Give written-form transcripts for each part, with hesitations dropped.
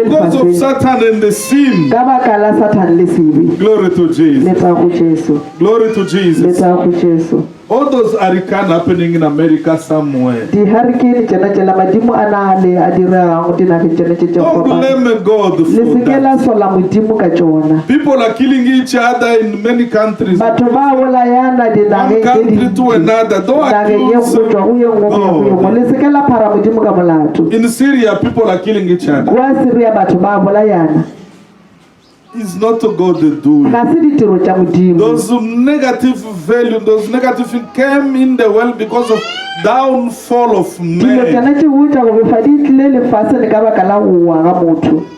Because of Satan and the sin. Glory to Jesus. Glory to Jesus. All those hurricanes happening in America somewhere. Don't blame God for that. People are killing each other in many countries. One country to another. Don't accuse God. In Syria, people are killing each other. It's not God doing. Those negative values, those negative things came in the world because of downfall of man.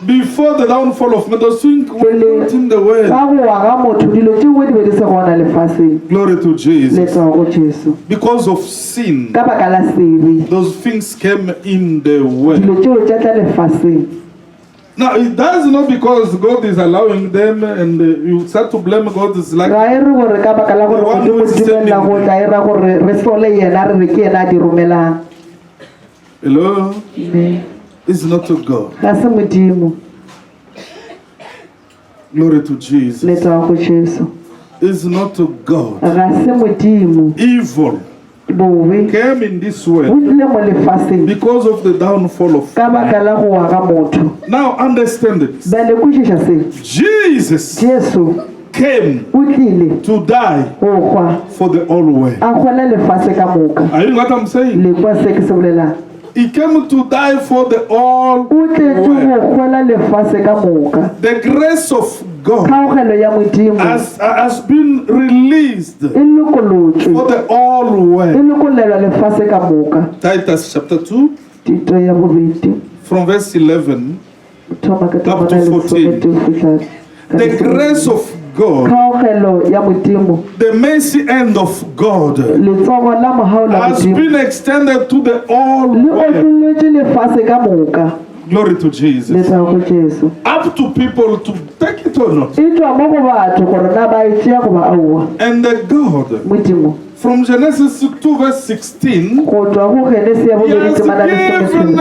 Before the downfall of man, those things were not in the world. Glory to Jesus. Because of sin, those things came in the world. Now, it does not because God is allowing them and you start to blame God. It's like hello? It's not to God. Glory to Jesus. It's not to God. Evil came in this world because of the downfall of man. Now understand it. Jesus came to die for the whole world. Are you what I'm saying? He came to die for the whole world. The grace of God has been released for the whole world. Titus chapter 2 from verse 11 up to 14. The grace of God, the mercy hand of God has been extended to the whole world. Glory to Jesus. Up to people to take it or not. And the God, from Genesis 2 verse 16, He has given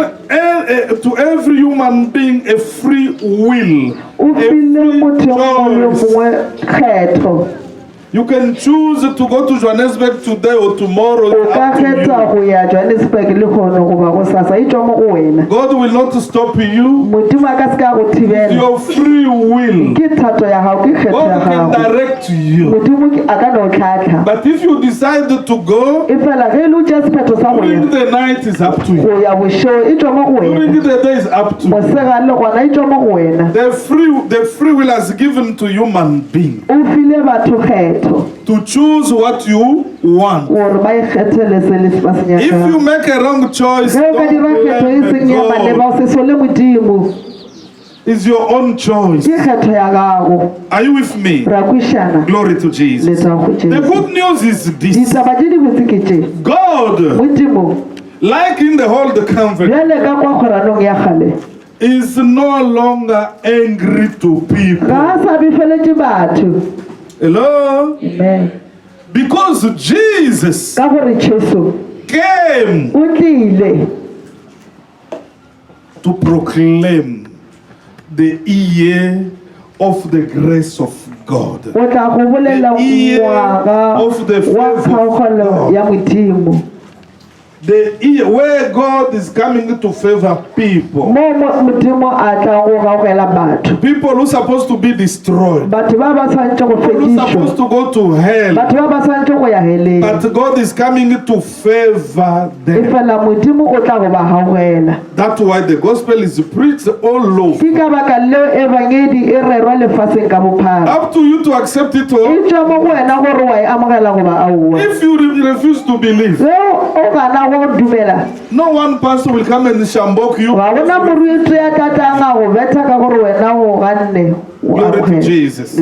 to every human being a free will, a free choice. You can choose to go to Johannesburg today or tomorrow. God will not stop you. It's your free will. God can direct you. But if you decide to go, during the night is up to you. During the day is up to you. The free will is given to human beings to choose what you want. If you make a wrong choice, don't blame God. It's your own choice. Are you with me? Glory to Jesus. The good news is this. God, like in the old covenant, is no longer angry to people. Hello? Amen. Because Jesus came to proclaim the year of the grace of God, the year of the favor of God, the year where God is coming to favor people. People who are supposed to be destroyed. People who are supposed to go to hell. But God is coming to favor them. That's why the gospel is preached all over. Up to you to accept it all. If you refuse to believe, no one pastor will come and shambok you. Glory to Jesus.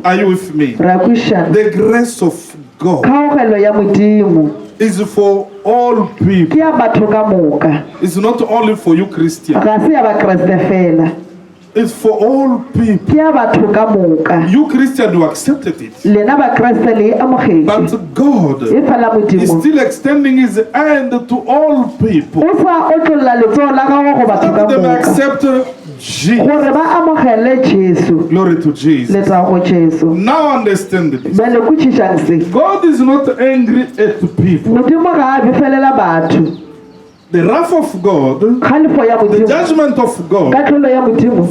Are you with me? The grace of God is for all people. It's not only for you Christians. It's for all people. You Christians who accepted it. But God is still extending His hand to all people. Let them accept Jesus. Glory to Jesus. Now understand this. God is not angry at people. The wrath of God, the judgment of God,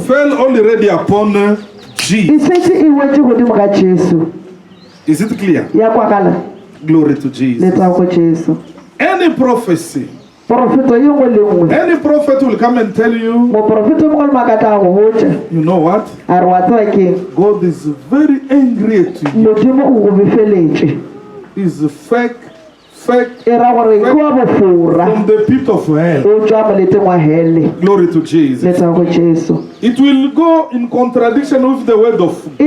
fell already upon Jesus. Is it clear? Glory to Jesus. Any prophecy, any prophet will come and tell you, you know what? God is very angry at you. He's fake from the pit of hell. Glory to Jesus. It will go in contradiction with the word of God.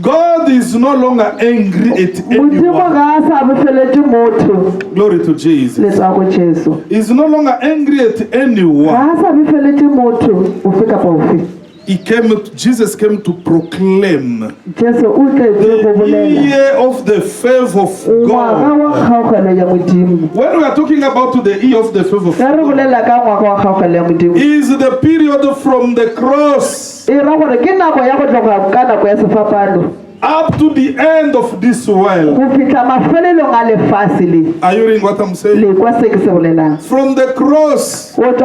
God is no longer angry at anyone. Glory to Jesus. He's no longer angry at anyone. Jesus came to proclaim the year of the favor of God. When we are talking about the year of the favor of God, is the period from the cross up to the end of this world. Are you hearing what I'm saying? From the cross up to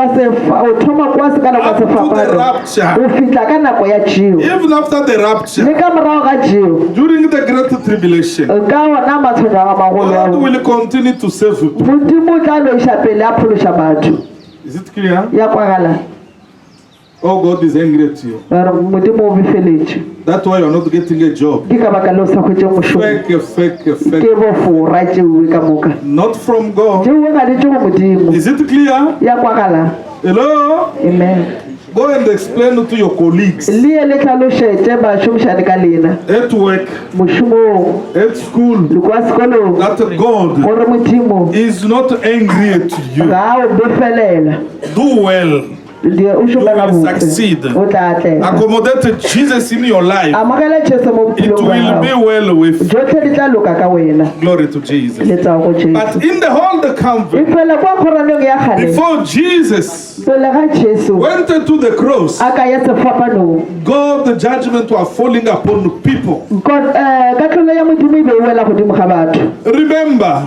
the rapture. Even after the rapture, during the great tribulation, God will continue to save people. Is it clear? Oh, God is angry at you. That's why you're not getting a job. Fake. Not from God. Is it clear? Hello? Amen. Go and explain to your colleagues at work, at school, that God is not angry at you. Do well. You will succeed. Accommodate Jesus in your life. It will be well with you. Glory to Jesus. But in the whole convent, before Jesus went to the cross, God's judgment was falling upon people. Remember,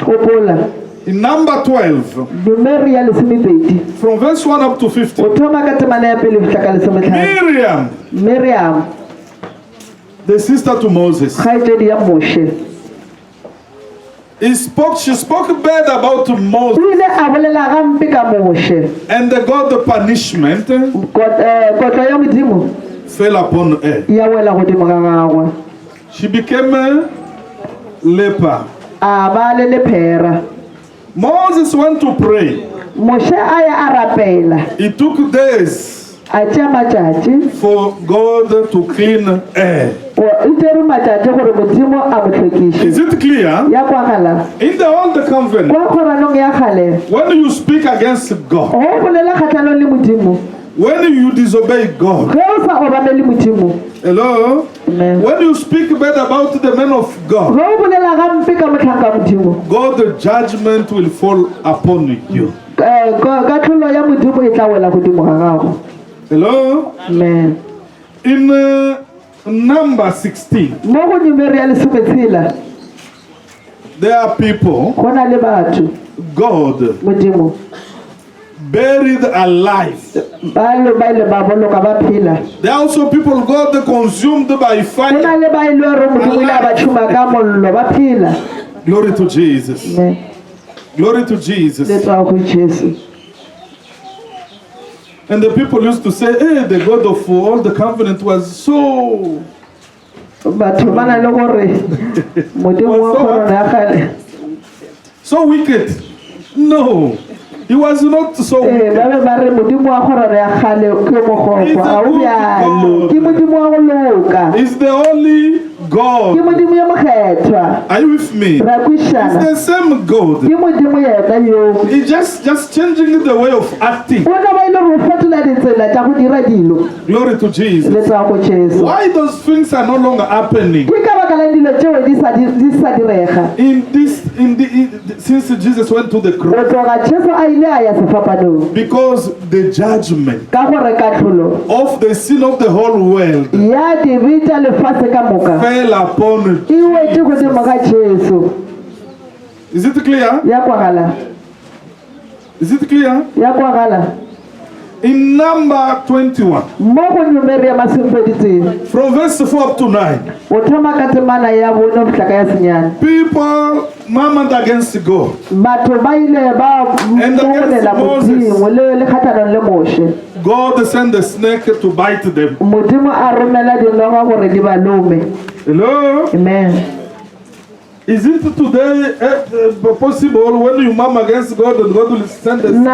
in number 12, from verse 1 up to 15, Miriam, the sister to Moses, she spoke bad about Moses and the God punishment fell upon her. She became a leper. Moses went to pray. It took days for God to clean her. Is it clear? In the old covenant, when you speak against God, when you disobey God, hello? Amen. When you speak bad about the men of God, God's judgment will fall upon you. Hello? Amen. In number 16, there are people God buried alive. There are also people God consumed by fire. Glory to Jesus. Amen. Glory to Jesus. And the people used to say, hey, the God of all the covenant was so so wicked. No. He was not so wicked. He's the only God. Are you with me? It's the same God. He's just changing the way of acting. Glory to Jesus. Why those things are no longer happening? Since Jesus went to the cross. Because the judgment of the sin of the whole world fell upon Jesus. Is it clear? Is it clear? In number 21, from verse 4 up to 9, people murmured against God and against Moses. God sent the snake to bite them. Hello? Amen. Is it today possible when you murmur against God and God will send the snake?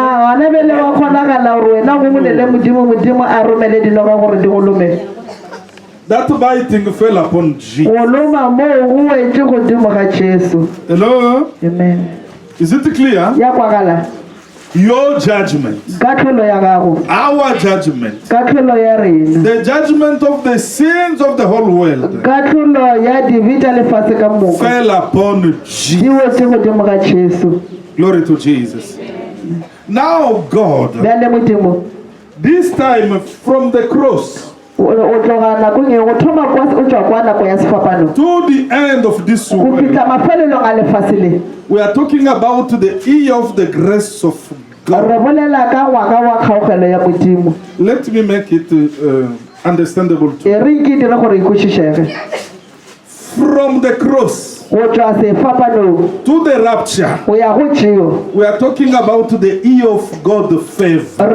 That biting fell upon Jesus. Hello? Amen. Is it clear? Your judgment, our judgment, the judgment of the sins of the whole world fell upon Jesus. Glory to Jesus. Now God, this time from the cross to the end of this world, we are talking about the year of the grace of God. Let me make it understandable to you. From the cross to the rapture, we are talking about the year of God's favor.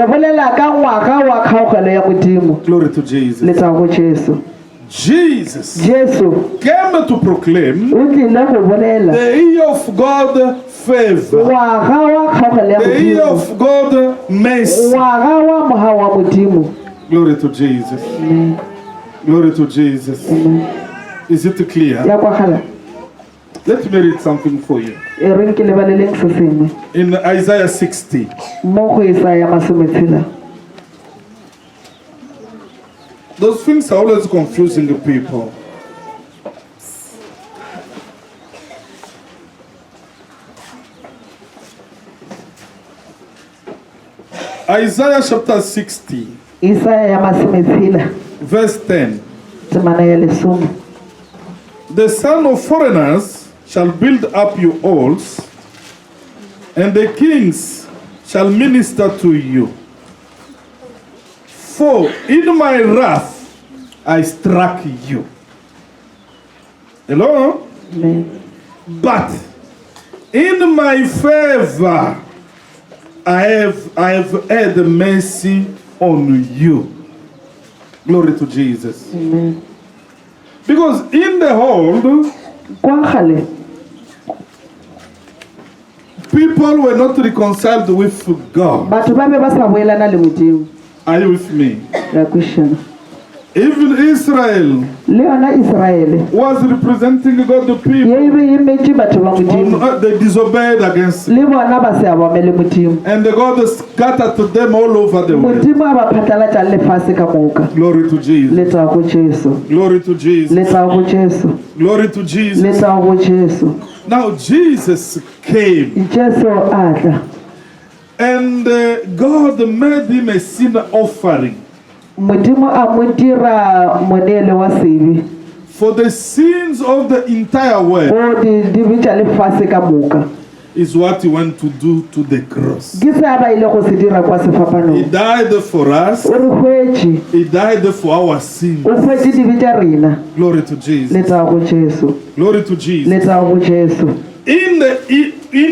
Glory to Jesus. Jesus came to proclaim the year of God's favor, the year of God's mercy. Glory to Jesus. Glory to Jesus. Is it clear? Let me read something for you. In Isaiah 60. Those things are always confusing the people. Isaiah chapter 60. Verse 10. The son of foreigners shall build up your halls, and the kings shall minister to you. For in my wrath I struck you. Hello? Amen. But in my favor I have had mercy on you. Glory to Jesus. Amen. Because in the world, people were not reconciled with God. Are you with me? Even Israel was representing God the people. They disobeyed against him. And God scattered them all over the world. Glory to Jesus. Glory to Jesus. Glory to Jesus. Now Jesus came. And God made him a sin offering. For the sins of the entire world is what he went to do to the cross. He died for us. He died for our sins. Glory to Jesus. Glory to Jesus. In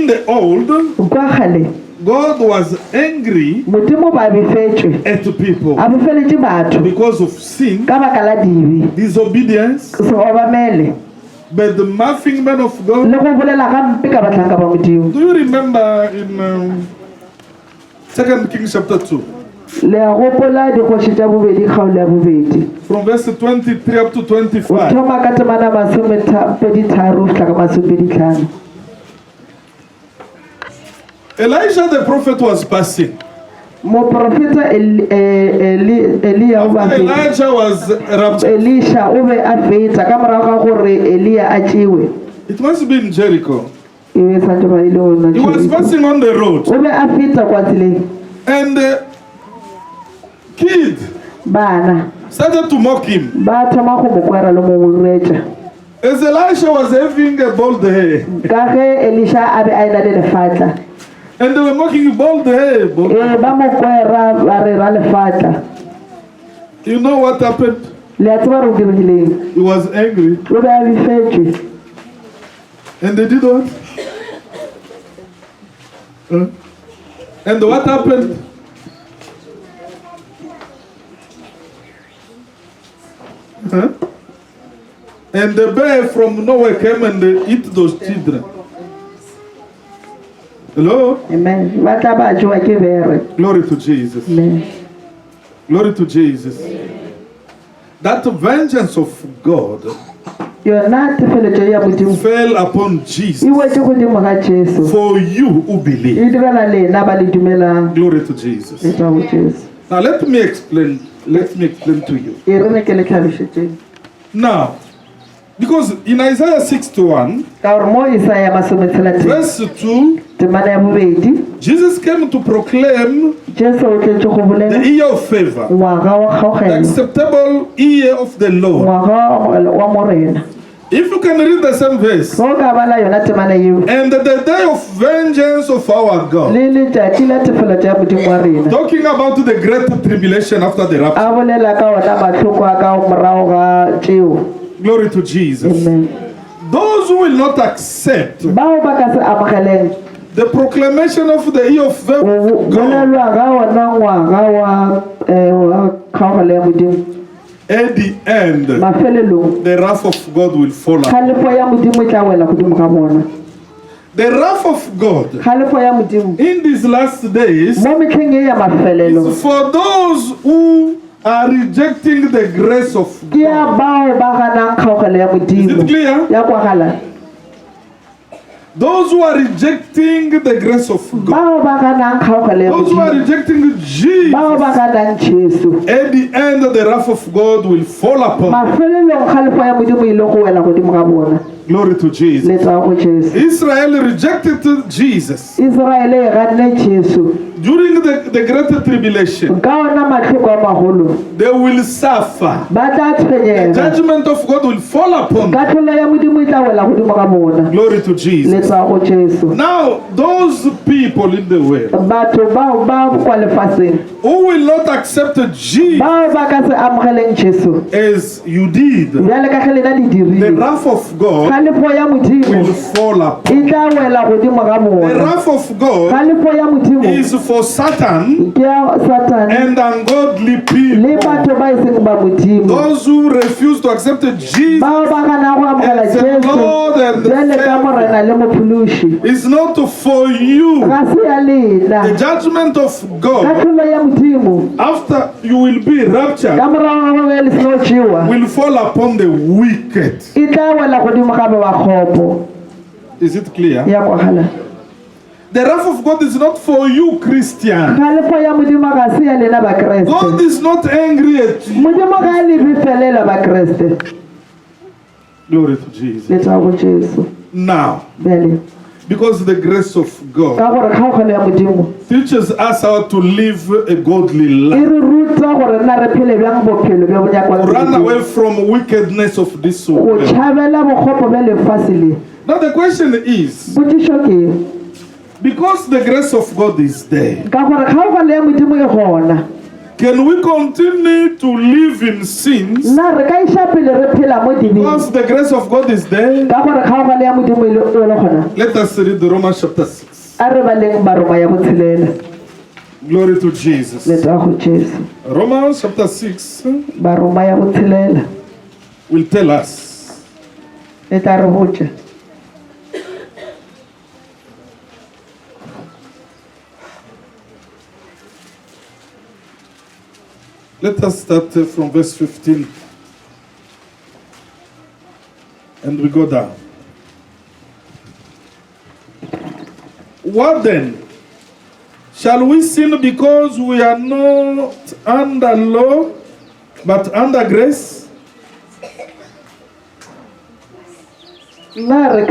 the old, God was angry at people because of sin, disobedience. But the laughing man of God, do you remember in 2 Kings chapter 2? From verse 23 up to 25. Elijah the prophet was passing. After Elijah was raptured, it must be in Jericho. He was passing on the road, and the kid started to mock him. As Elisha was having a bald head, and they were mocking bald head. You know what happened? He was angry. And they did what? And what happened? And the bear from nowhere came and they eat those children. Hello? Amen. Glory to Jesus. Amen. Glory to Jesus. That vengeance of God fell upon Jesus for you who believe. Glory to Jesus. Now let me explain to you. Now, because in Isaiah 61, verse 2, Jesus came to proclaim the year of favor, the acceptable year of the Lord. If you can read the same verse, and the day of vengeance of our God, talking about the great tribulation after the rapture. Glory to Jesus. Amen. Those who will not accept the proclamation of the year of God, at the end, the wrath of God will fall upon. The wrath of God in these last days is for those who are rejecting the grace of God. Is it clear? Those who are rejecting the grace of God, those who are rejecting Jesus, at the end the wrath of God will fall upon them. Glory to Jesus. Israel rejected Jesus during the great tribulation. They will suffer. The judgment of God will fall upon them. Glory to Jesus. Now, those people in the world who will not accept Jesus as you did, the wrath of God will fall upon. The wrath of God is for Satan and ungodly people. Those who refuse to accept Jesus as the Lord and the Savior is not for you. The judgment of God after you will be raptured will fall upon the wicked. Is it clear? The wrath of God is not for you, Christian. God is not angry at you. Glory to Jesus. Now, because the grace of God teaches us how to live a godly life, run away from wickedness of this world. Now the question is, because the grace of God is there, can we continue to live in sins because the grace of God is there? Let us read the Romans chapter 6. Glory to Jesus. Romans chapter 6 will tell us. Let us start from verse 15 and we go down. What then? Shall we sin because we are not under law, but under grace? Romans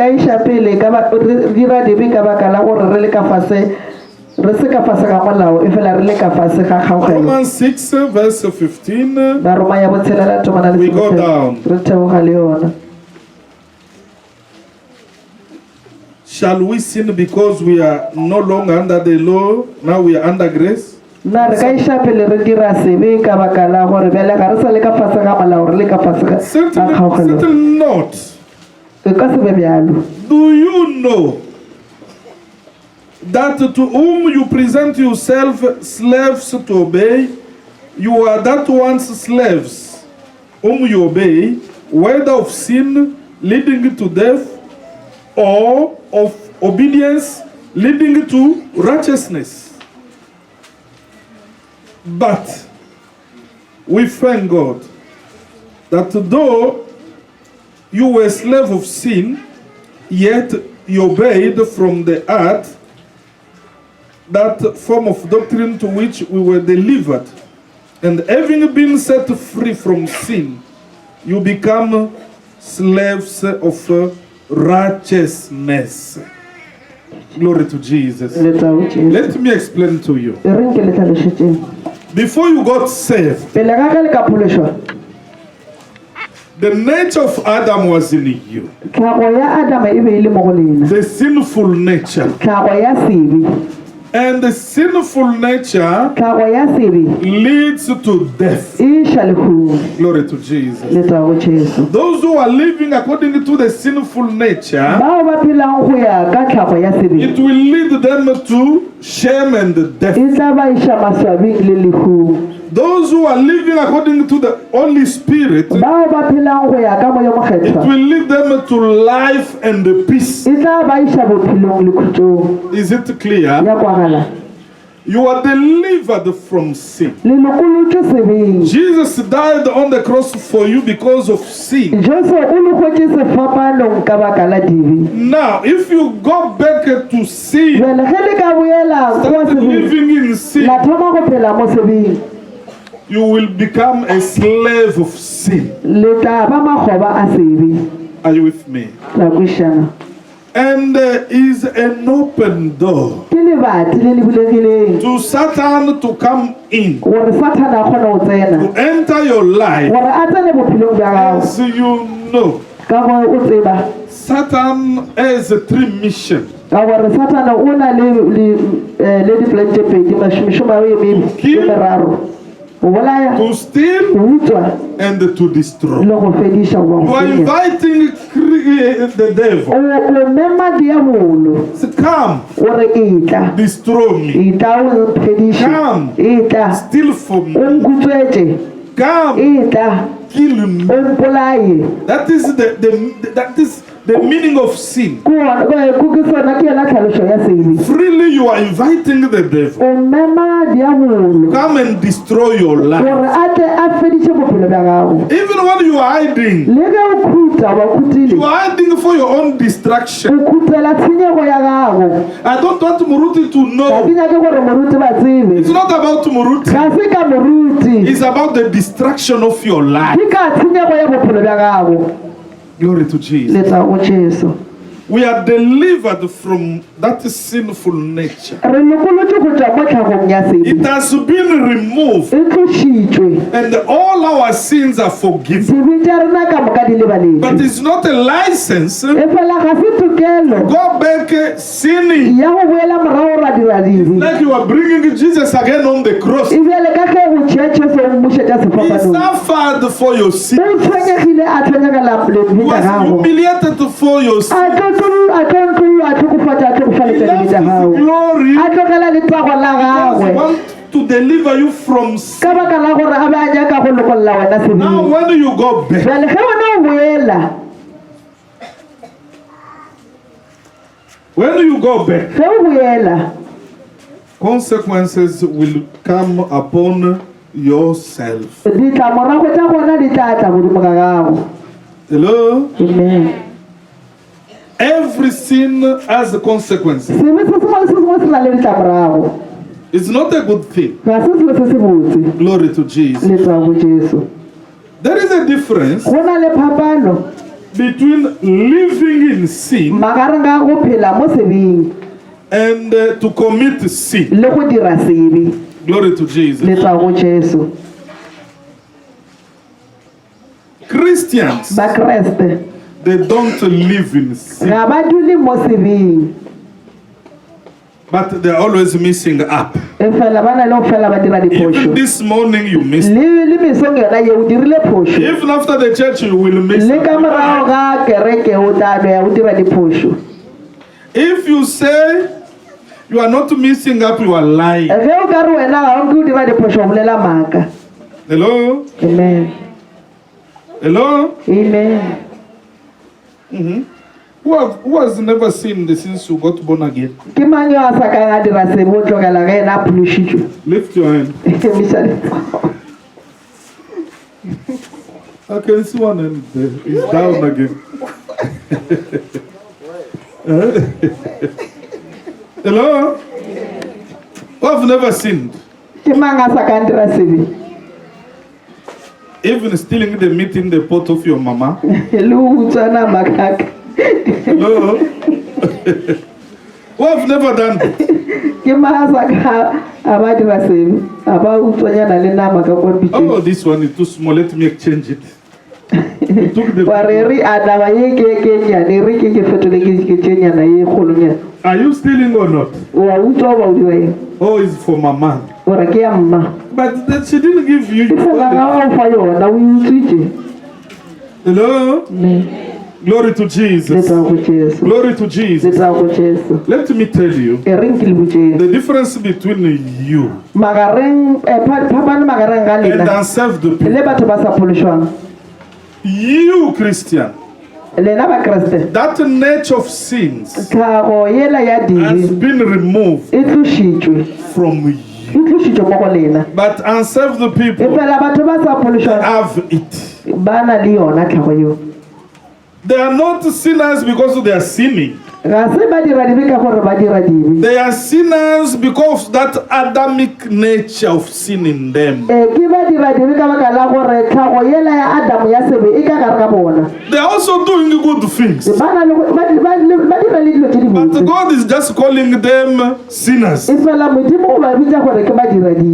6 verse 15. We go down. Shall we sin because we are no longer under the law, now we are under grace? Certainly not. Do you know that to whom you present yourself slaves to obey, you are that one's slaves whom you obey, whether of sin leading to death or of obedience leading to righteousness? But we thank God that though you were slave of sin, yet you obeyed from the heart that form of doctrine to which we were delivered. And having been set free from sin, you become slaves of righteousness. Glory to Jesus. Let me explain to you. Before you got saved, the nature of Adam was in you. The sinful nature. And the sinful nature leads to death. Glory to Jesus. Those who are living according to the sinful nature, it will lead them to shame and death. Those who are living according to the Holy Spirit, it will lead them to life and peace. Is it clear? You are delivered from sin. Jesus died on the cross for you because of sin. Now, if you go back to sin, start living in sin, you will become a slave of sin. Are you with me? And is an open door to Satan to come in, to enter your life. As you know, Satan has 3 missions. To steal and to destroy. You are inviting the devil. Say, come, destroy me. Come, steal from me. Come, kill me. That is the meaning of sin. Freely you are inviting the devil. Come and destroy your life. Even when you are hiding, you are hiding for your own distraction. I don't want Muruti to know. It's not about Muruti. It's about the distraction of your life. Glory to Jesus. We are delivered from that sinful nature. It has been removed, and all our sins are forgiven. But it's not a license to go back sinning. Like you are bringing Jesus again on the cross. He suffered for your sin. He was humiliated for your sin. He left his glory because he wants to deliver you from sin. Now when you go back, consequences will come upon yourself. Hello? Amen. Every sin has consequences. It's not a good thing. Glory to Jesus. There is a difference between living in sin and to commit sin. Glory to Jesus. Christians, they don't live in sin, but they're always missing up. Even this morning you missed. Even after the church you will miss up. If you say you are not missing up, you are lying. Hello? Amen. Hello? Amen. Who has never sinned since you got born again? Lift your hand. I can see one hand there. It's down again. Hello? Who have never sinned? Even stealing the meat in the pot of your mama? Hello? Who have never done that? Oh, this one is too small. Let me exchange it. Are you stealing or not? Oh, it's for mama. But that she didn't give you. Hello? Glory to Jesus. Glory to Jesus. Let me tell you the difference between you and unsaved people. You, Christian, that nature of sins has been removed from you. But unsaved people have it. They are not sinners because they are sinning. They are sinners because of that Adamic nature of sin in them. They are also doing good things. But God is just calling them sinners.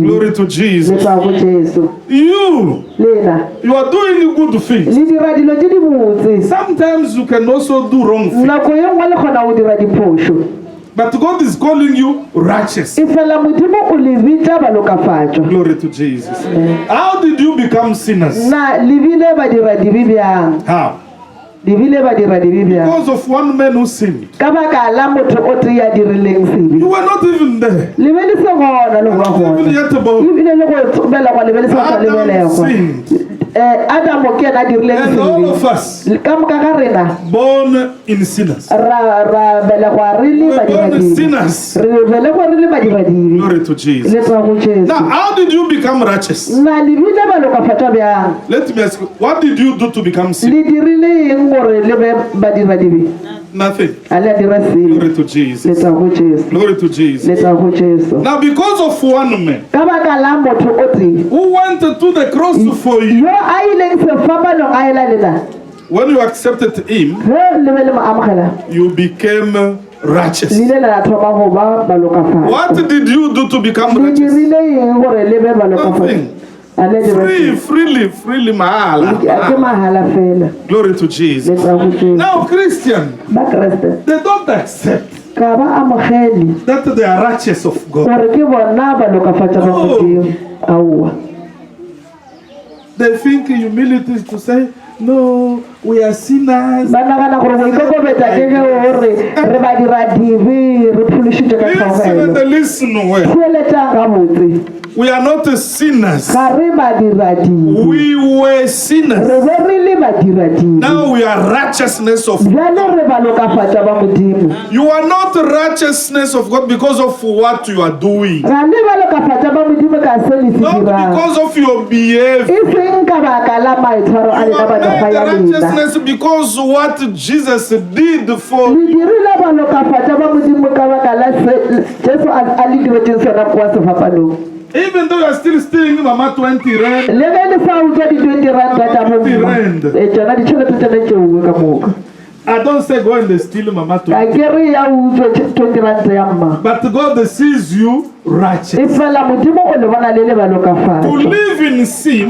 Glory to Jesus. You are doing good things. Sometimes you can also do wrong things. But God is calling you righteous. Glory to Jesus. How did you become sinners? How? Because of one man who sinned. You were not even there. Even yet Adam sinned. And all of us born in sinners. Born sinners. Glory to Jesus. Now, how did you become righteous? Let me ask you, what did you do to become sinner? Nothing. Glory to Jesus. Glory to Jesus. Now, because of one man who went to the cross for you, when you accepted him, you became righteous. What did you do to become righteous? Nothing. Freely, mahala. Glory to Jesus. Now, Christian, they don't accept that they are righteous of God. Oh. They think humility is to say, no, we are sinners. Listen well. We are not sinners. We were sinners. Now we are righteousness of God. You are not righteousness of God because of what you are doing. Not because of your behavior. You are righteousness because what Jesus did for you. Even though you are still stealing Mama 20 rand, 20 rand. I don't say go and steal Mama 20. But God sees you righteous. To live in sin